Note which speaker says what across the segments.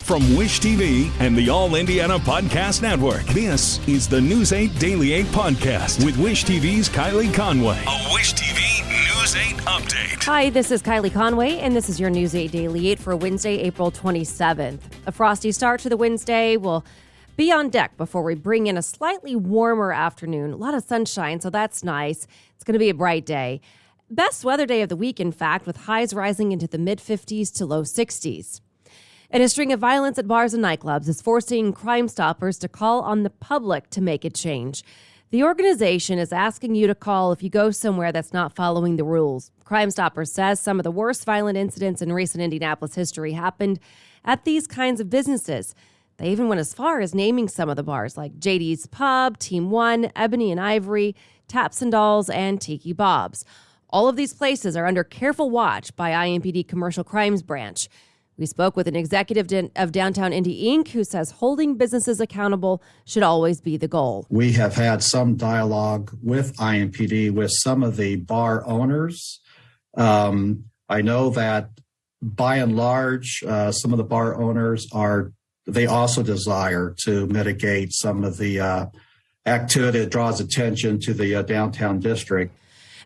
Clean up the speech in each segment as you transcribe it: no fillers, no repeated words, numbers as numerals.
Speaker 1: From Wish TV and the All Indiana Podcast Network, this is the News 8 Daily 8 Podcast with Wish TV's Kylie Conway. A Wish TV News 8 update.
Speaker 2: Hi, this is Kylie Conway, and this is your News 8 Daily 8 for Wednesday, April 27th. A frosty start to the Wednesday will be on deck before we bring in a slightly warmer afternoon. A lot of sunshine, so that's nice. It's going to be a bright day. Best weather day of the week, in fact, with highs rising into the mid-50s to low 60s. And a string of violence at bars and nightclubs is forcing Crime Stoppers to call on the public to make a change. The organization is asking you to call if you go somewhere that's not following the rules. Crime Stoppers says some of the worst violent incidents in recent Indianapolis history happened at these kinds of businesses. They even went as far as naming some of the bars like JD's Pub, Team One, Ebony and Ivory, Taps and Dolls, and Tiki Bob's. All of these places are under careful watch by IMPD Commercial Crimes Branch. We spoke with an executive of Downtown Indy, Inc., who says holding businesses accountable should always be the goal.
Speaker 3: We have had some dialogue with IMPD, with some of the bar owners. I know that by and large, some of the bar owners they also desire to mitigate some of the activity that draws attention to the downtown district.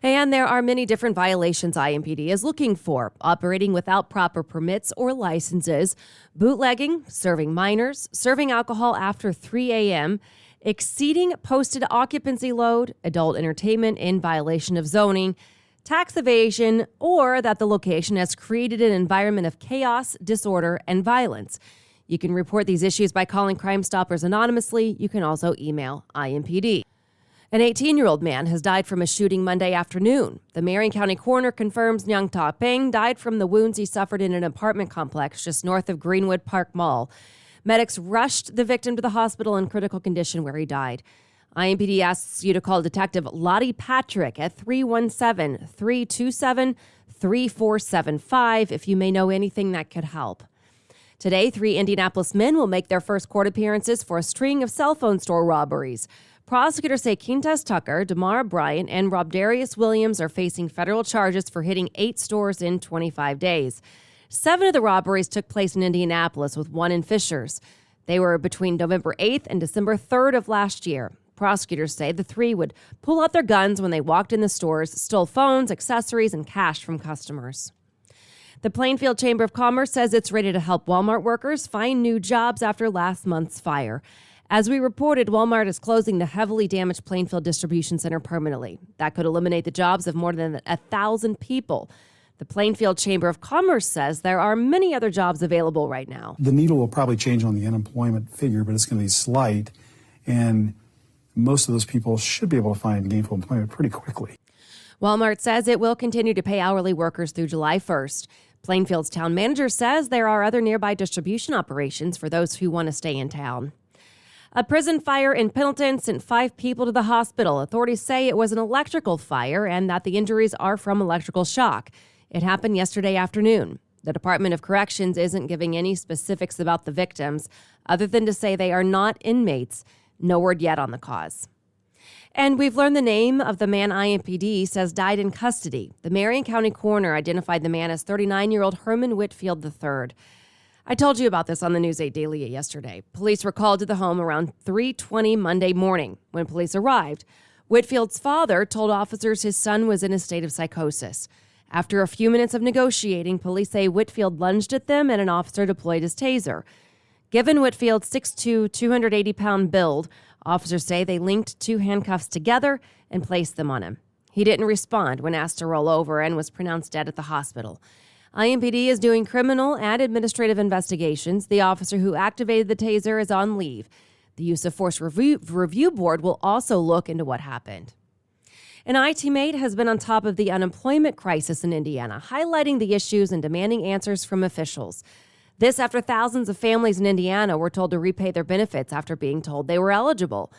Speaker 2: And there are many different violations IMPD is looking for: operating without proper permits or licenses, bootlegging, serving minors, serving alcohol after 3 a.m., exceeding posted occupancy load, adult entertainment in violation of zoning, tax evasion, or that the location has created an environment of chaos, disorder, and violence. You can report these issues by calling Crime Stoppers anonymously. You can also email IMPD. An 18-year-old man has died from a shooting Monday afternoon. The Marion County coroner confirms Nyang Ta Peng died from the wounds he suffered in an apartment complex just north of Greenwood Park Mall. Medics rushed the victim to the hospital in critical condition where he died. IMPD asks you to call Detective Lottie Patrick at 317-327-3475 if you may know anything that could help. Today, 3 Indianapolis men will make their first court appearances for a string of cell phone store robberies. Prosecutors say Quintas Tucker, Damara Bryant, and Robdarius Williams are facing federal charges for hitting 8 stores in 25 days. 7 of the robberies took place in Indianapolis, with 1 in Fishers. They were between November 8th and December 3rd of last year. Prosecutors say the 3 would pull out their guns when they walked in the stores, stole phones, accessories, and cash from customers. The Plainfield Chamber of Commerce says it's ready to help Walmart workers find new jobs after last month's fire. As we reported, Walmart is closing the heavily damaged Plainfield Distribution Center permanently. That could eliminate the jobs of more than 1,000 people. The Plainfield Chamber of Commerce says there are many other jobs available right now.
Speaker 4: The needle will probably change on the unemployment figure, but it's going to be slight, and most of those people should be able to find gainful employment pretty quickly.
Speaker 2: Walmart says it will continue to pay hourly workers through July 1st. Plainfield's town manager says there are other nearby distribution operations for those who want to stay in town. A prison fire in Pendleton sent 5 people to the hospital. Authorities say it was an electrical fire and that the injuries are from electrical shock. It happened yesterday afternoon. The Department of Corrections isn't giving any specifics about the victims, other than to say they are not inmates. No word yet on the cause. And we've learned the name of the man IMPD says died in custody. The Marion County coroner identified the man as 39-year-old Herman Whitfield III. I told you about this on the News 8 Daily yesterday. Police were called to the home around 3:20 Monday morning. When police arrived, Whitfield's father told officers his son was in a state of psychosis. After a few minutes of negotiating, police say Whitfield lunged at them and an officer deployed his taser. Given Whitfield's 6'2", 280-pound build, officers say they linked 2 handcuffs together and placed them on him. He didn't respond when asked to roll over and was pronounced dead at the hospital. IMPD is doing criminal and administrative investigations. The officer who activated the taser is on leave. The Use of Force Review Board will also look into what happened. An IT mate has been on top of the unemployment crisis in Indiana, highlighting the issues and demanding answers from officials. This after thousands of families in Indiana were told to repay their benefits after being told they were eligible.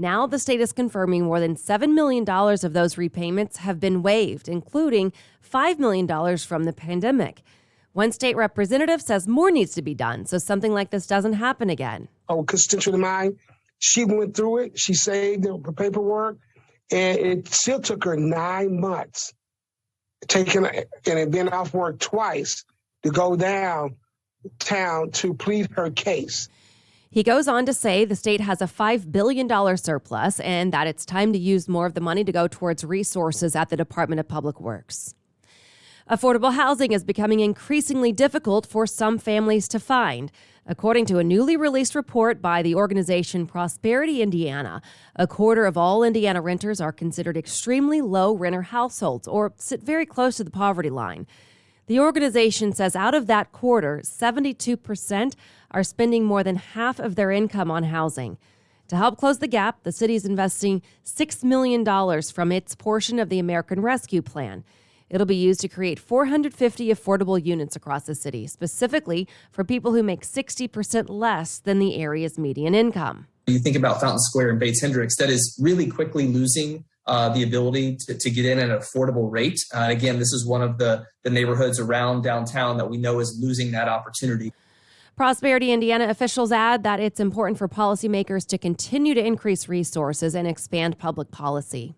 Speaker 2: Now the state is confirming more than $7 million of those repayments have been waived, including $5 million from the pandemic. One state representative says more needs to be done so something like this doesn't happen again.
Speaker 5: A constituent of mine, she went through it. She saved the paperwork, and it still took her 9 months, and had been off work twice, to go down town to plead her case.
Speaker 2: He goes on to say the state has a $5 billion surplus and that it's time to use more of the money to go towards resources at the Department of Public Works. Affordable housing is becoming increasingly difficult for some families to find. According to a newly released report by the organization Prosperity Indiana, a quarter of all Indiana renters are considered extremely low renter households or sit very close to the poverty line. The organization says out of that quarter, 72% are spending more than half of their income on housing. To help close the gap, the city is investing $6 million from its portion of the American Rescue Plan. It'll be used to create 450 affordable units across the city, specifically for people who make 60% less than the area's median income.
Speaker 6: You think about Fountain Square and Bates Hendricks, that is really quickly losing the ability to get in at an affordable rate. Again, this is one of the neighborhoods around downtown that we know is losing that opportunity.
Speaker 2: Prosperity Indiana officials add that it's important for policymakers to continue to increase resources and expand public policy.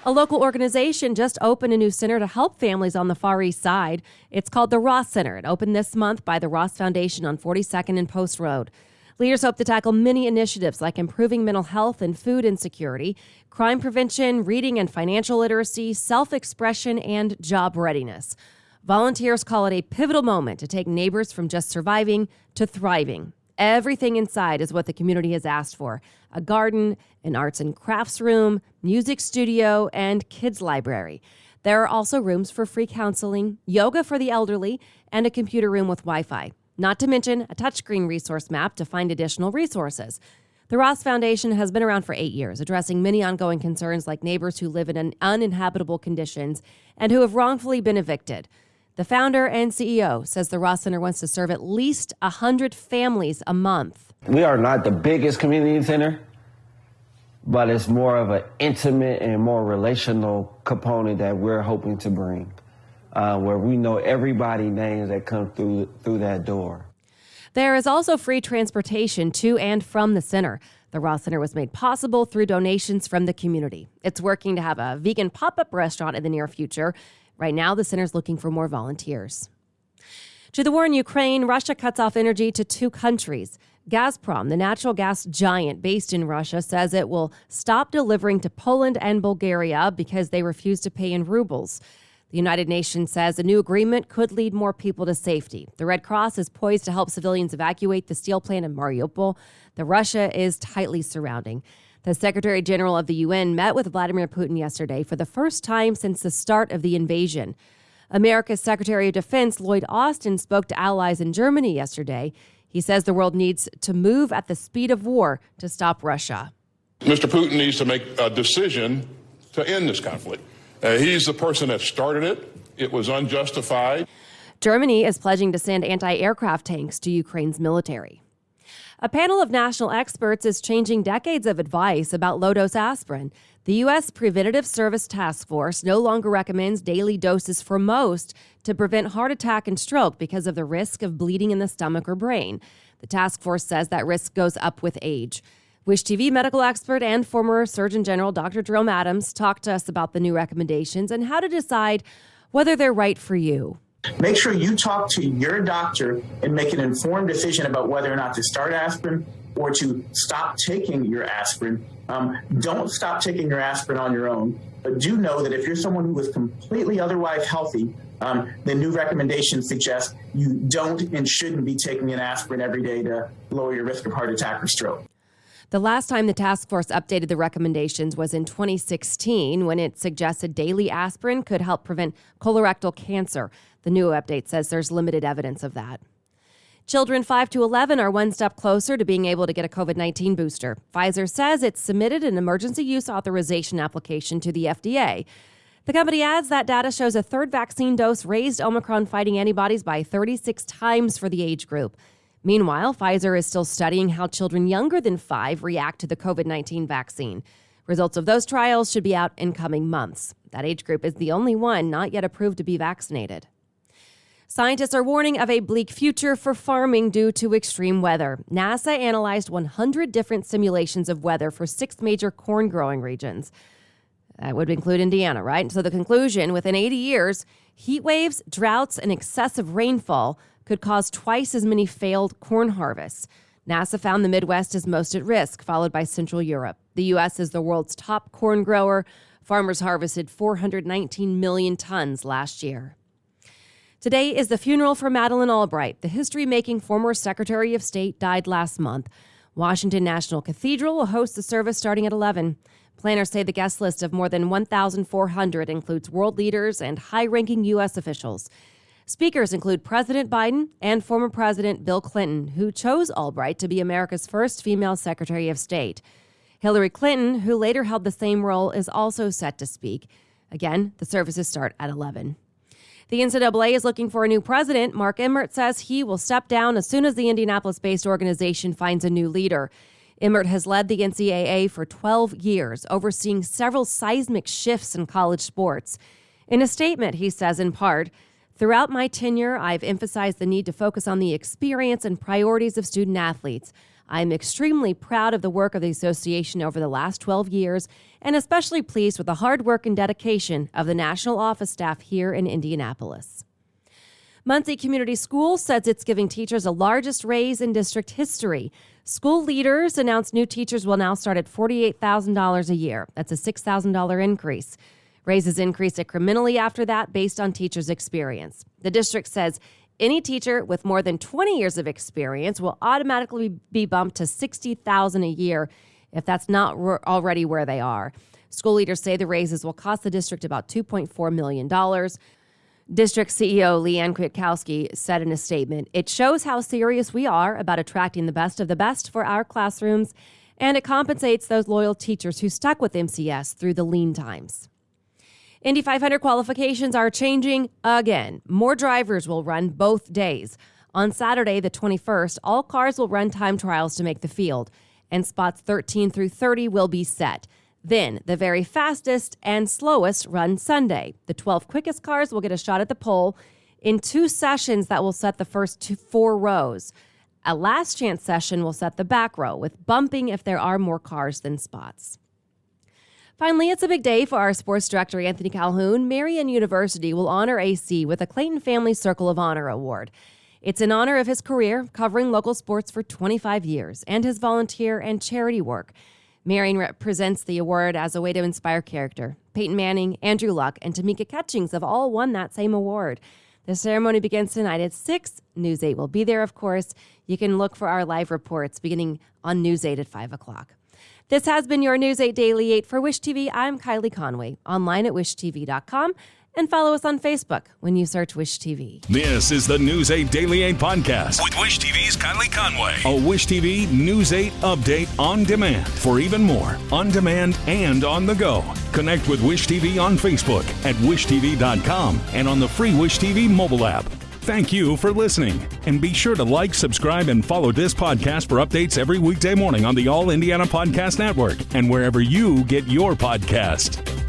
Speaker 2: A local organization just opened a new center to help families on the Far East Side. It's called the Ross Center. It opened this month by the Ross Foundation on 42nd and Post Road. Leaders hope to tackle many initiatives like improving mental health and food insecurity, crime prevention, reading and financial literacy, self-expression, and job readiness. Volunteers call it a pivotal moment to take neighbors from just surviving to thriving. Everything inside is what the community has asked for: a garden, an arts and crafts room, music studio, and kids library. There are also rooms for free counseling, yoga for the elderly, and a computer room with Wi-Fi. Not to mention a touchscreen resource map to find additional resources. The Ross Foundation has been around for 8 years, addressing many ongoing concerns like neighbors who live in uninhabitable conditions and who have wrongfully been evicted. The founder and CEO says the Ross Center wants to serve at least 100 families a month.
Speaker 7: We are not the biggest community center, but it's more of an intimate and more relational component that we're hoping to bring, where we know everybody's names that come through that door.
Speaker 2: There is also free transportation to and from the center. The Ross Center was made possible through donations from the community. It's working to have a vegan pop-up restaurant in the near future. Right now, the center's looking for more volunteers. To the war in Ukraine, Russia cuts off energy to 2 countries. Gazprom, the natural gas giant based in Russia, says it will stop delivering to Poland and Bulgaria because they refuse to pay in rubles. The United Nations says a new agreement could lead more people to safety. The Red Cross is poised to help civilians evacuate the steel plant in Mariupol that Russia is tightly surrounding. The Secretary General of the UN met with Vladimir Putin yesterday for the first time since the start of the invasion. America's Secretary of Defense Lloyd Austin spoke to allies in Germany yesterday. He says the world needs to move at the speed of war to stop Russia.
Speaker 8: Mr. Putin needs to make a decision to end this conflict. He's the person that started it. It was unjustified.
Speaker 2: Germany is pledging to send anti-aircraft tanks to Ukraine's military. A panel of national experts is changing decades of advice about low-dose aspirin. The U.S. Preventative Service Task Force no longer recommends daily doses for most to prevent heart attack and stroke because of the risk of bleeding in the stomach or brain. The task force says that risk goes up with age. Wish TV medical expert and former Surgeon General Dr. Jerome Adams talked to us about the new recommendations and how to decide whether they're right for you.
Speaker 9: Make sure you talk to your doctor and make an informed decision about whether or not to start aspirin or to stop taking your aspirin. Don't stop taking your aspirin on your own, but do know that if you're someone who is completely otherwise healthy, the new recommendations suggest you don't and shouldn't be taking an aspirin every day to lower your risk of heart attack or stroke.
Speaker 2: The last time the task force updated the recommendations was in 2016 when it suggested daily aspirin could help prevent colorectal cancer. The new update says there's limited evidence of that. Children 5 to 11 are one step closer to being able to get a COVID-19 booster. Pfizer says it's submitted an emergency use authorization application to the FDA. The company adds that data shows a third vaccine dose raised Omicron-fighting antibodies by 36 times for the age group. Meanwhile, Pfizer is still studying how children younger than 5 react to the COVID-19 vaccine. Results of those trials should be out in coming months. That age group is the only one not yet approved to be vaccinated. Scientists are warning of a bleak future for farming due to extreme weather. NASA analyzed 100 different simulations of weather for 6 major corn-growing regions. That would include Indiana, right? So the conclusion, within 80 years, heat waves, droughts, and excessive rainfall could cause twice as many failed corn harvests. NASA found the Midwest is most at risk, followed by Central Europe. The U.S. is the world's top corn grower. Farmers harvested 419 million tons last year. Today is the funeral for Madeleine Albright. The history-making former Secretary of State died last month. Washington National Cathedral will host the service starting at 11. Planners say the guest list of more than 1,400 includes world leaders and high-ranking U.S. officials. Speakers include President Biden and former President Bill Clinton, who chose Albright to be America's first female Secretary of State. Hillary Clinton, who later held the same role, is also set to speak. Again, the services start at 11. The NCAA is looking for a new president. Mark Emmert says he will step down as soon as the Indianapolis-based organization finds a new leader. Emmert has led the NCAA for 12 years, overseeing several seismic shifts in college sports. In a statement, he says in part, "Throughout my tenure, I've emphasized the need to focus on the experience and priorities of student athletes. I'm extremely proud of the work of the association over the last 12 years and especially pleased with the hard work and dedication of the national office staff here in Indianapolis." Muncie Community Schools says it's giving teachers the largest raise in district history. School leaders announced new teachers will now start at $48,000 a year. That's a $6,000 increase. Raises increase incrementally after that based on teachers' experience. The district says any teacher with more than 20 years of experience will automatically be bumped to $60,000 a year if that's not already where they are. School leaders say the raises will cost the district about $2.4 million. District CEO Leanne Kwiatkowski said in a statement, "It shows how serious we are about attracting the best of the best for our classrooms, and it compensates those loyal teachers who stuck with MCS through the lean times." Indy 500 qualifications are changing again. More drivers will run both days. On Saturday, the 21st, all cars will run time trials to make the field, and spots 13 through 30 will be set. Then, the very fastest and slowest run Sunday. The 12 quickest cars will get a shot at the pole in 2 sessions that will set the first 4 rows. A last chance session will set the back row, with bumping if there are more cars than spots. Finally, it's a big day for our sports director, Anthony Calhoun. Marian University will honor AC with a Clayton Family Circle of Honor Award. It's in honor of his career covering local sports for 25 years and his volunteer and charity work. Marian presents the award as a way to inspire character. Peyton Manning, Andrew Luck, and Tamika Catchings have all won that same award. The ceremony begins tonight at 6. News 8 will be there, of course. You can look for our live reports beginning on News 8 at 5 o'clock. This has been your News 8 Daily 8 for Wish TV. I'm Kylie Conway, online at wishtv.com, and follow us on Facebook when you search Wish TV.
Speaker 1: This is the News 8 Daily 8 podcast with Wish TV's Kylie Conway. A Wish TV News 8 update on demand. For even more, on demand and on the go. Connect with Wish TV on Facebook at wishtv.com and on the free Wish TV mobile app. Thank you for listening, and be sure to like, subscribe, and follow this podcast for updates every weekday morning on the All Indiana Podcast Network and wherever you get your podcast.